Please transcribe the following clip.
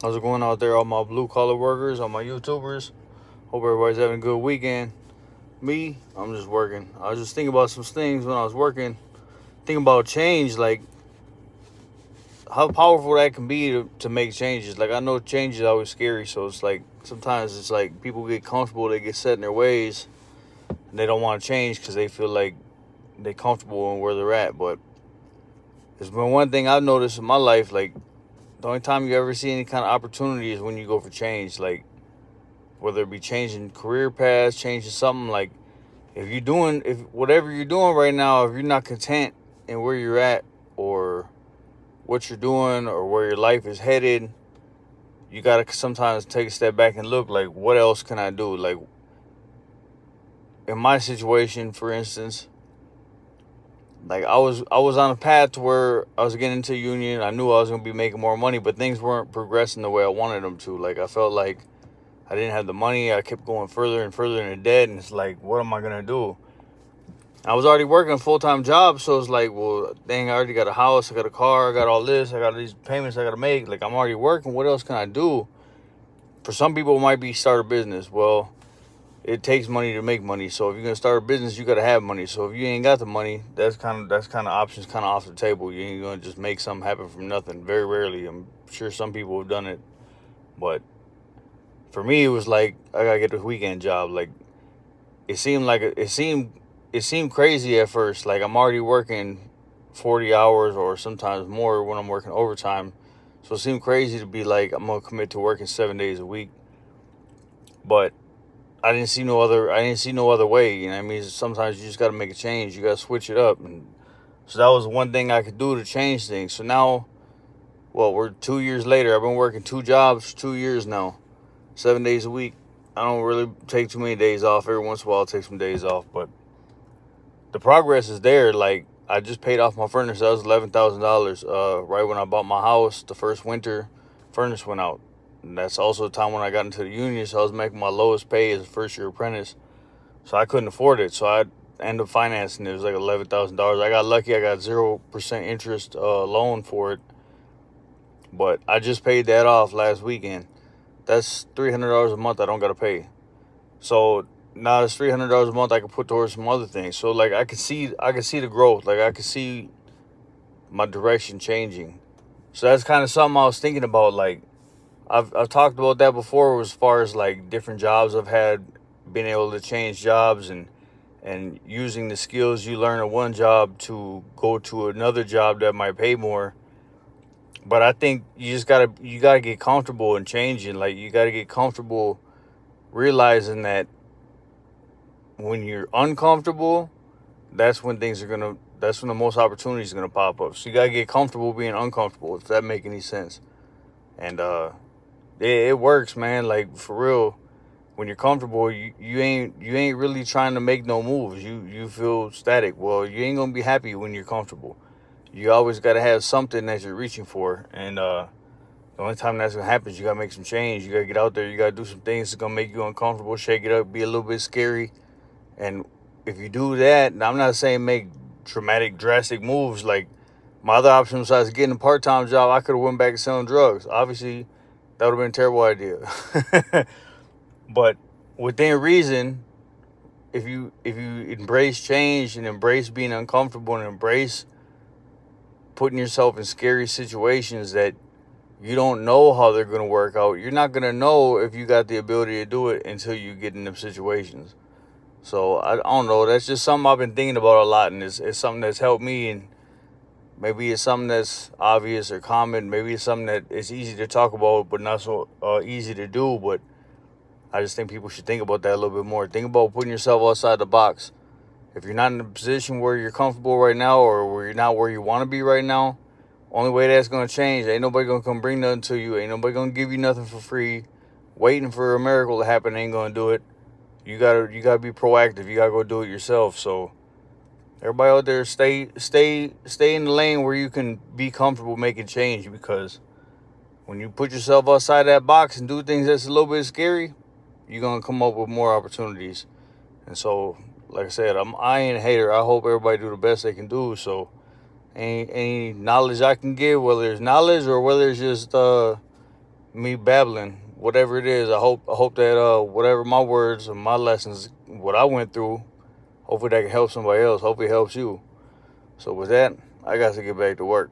How's it going out there, all my blue collar workers, all my YouTubers? Hope everybody's having a good weekend. Me, I'm just working. I was just thinking about some things when I was working. Thinking about change, like how powerful that can be to make changes. Like I know change is always scary, so it's like sometimes it's like people get comfortable, they get set in their ways, and they don't want to change because they feel like they're comfortable in where they're at. But there's been one thing I've noticed in my life, like the only time you ever see any kind of opportunity is when you go for change. Like whether it be changing career paths, changing something, like if whatever you're doing right now, if you're not content in where you're at or what you're doing or where your life is headed, you gotta sometimes take a step back and look like, what else can I do? Like in my situation, for instance, like I was on a path to where I was getting into a union. I knew I was gonna be making more money, but things weren't progressing the way I wanted them to. Like I felt like I didn't have the money. I kept going further and further into debt, and it's like, what am I gonna do? I was already working a full-time job, so it's like, well, dang, I already got a house, I got a car, I got all this, I got these payments I gotta make. Like I'm already working. What else can I do? For some people, it might be start a business. Well, it takes money to make money. So if you're gonna start a business, you gotta have money. So if you ain't got the money, that's kind of options kind of off the table. You ain't gonna just make something happen from nothing. Very rarely. I'm sure some people have done it, but for me, it was like I gotta get this weekend job. Like it seemed crazy at first. Like I'm already working 40 hours or sometimes more when I'm working overtime. So it seemed crazy to be like I'm gonna commit to working 7 days a week. But I didn't see no other way. You know what I mean? Sometimes you just gotta make a change. You gotta switch it up. And so that was one thing I could do to change things. So now, well, we're 2 years later. I've been working two jobs 2 years now, 7 days a week. I don't really take too many days off. Every once in a while I'll take some days off, but the progress is there. Like I just paid off my furnace. That was $11,000. Right when I bought my house, the first winter, furnace went out. And that's also the time when I got into the union, so I was making my lowest pay as a first year apprentice. So I couldn't afford it. So I ended up financing it. It was like $11,000. I got lucky. I got 0% interest loan for it. But I just paid that off last weekend. That's $300 a month I don't gotta pay. So now it's $300 a month I can put towards some other things. So like I can see the growth. Like I can see my direction changing. So that's kind of something I was thinking about. Like I've talked about that before as far as like different jobs I've had, being able to change jobs and using the skills you learn at one job to go to another job that might pay more. But I think you gotta get comfortable in changing. Like you gotta get comfortable realizing that when you're uncomfortable, that's when the most opportunities are gonna pop up. So you gotta get comfortable being uncomfortable, if that make any sense. And it works, man. Like for real, when you're comfortable, you ain't really trying to make no moves. You feel static. Well, you ain't gonna be happy when you're comfortable. You always gotta have something that you're reaching for, and the only time that's gonna happen is you gotta make some change. You gotta get out there. You gotta do some things that's gonna make you uncomfortable, shake it up, be a little bit scary. And if you do that, and I'm not saying make dramatic, drastic moves. Like my other option besides getting a part-time job, I could have went back to selling drugs. Obviously, that would have been a terrible idea. But within reason, if you embrace change and embrace being uncomfortable and embrace putting yourself in scary situations that you don't know how they're going to work out, you're not going to know if you got the ability to do it until you get in them situations. So I don't know. That's just something I've been thinking about a lot, and it's something that's helped me. And maybe it's something that's obvious or common. Maybe it's something that is easy to talk about, but not so easy to do. But I just think people should think about that a little bit more. Think about putting yourself outside the box. If you're not in a position where you're comfortable right now, or where you're not where you want to be right now, only way that's going to change, ain't nobody going to come bring nothing to you. Ain't nobody going to give you nothing for free. Waiting for a miracle to happen ain't going to do it. You gotta be proactive. You gotta go do it yourself. So everybody out there, stay in the lane where you can be comfortable making change, because when you put yourself outside that box and do things that's a little bit scary, you're gonna come up with more opportunities. And so, like I said, I ain't a hater. I hope everybody do the best they can do. So any knowledge I can give, whether it's knowledge or whether it's just me babbling, whatever it is. I hope that whatever my words or my lessons, what I went through, hopefully that can help somebody else. Hopefully it helps you. So with that, I got to get back to work.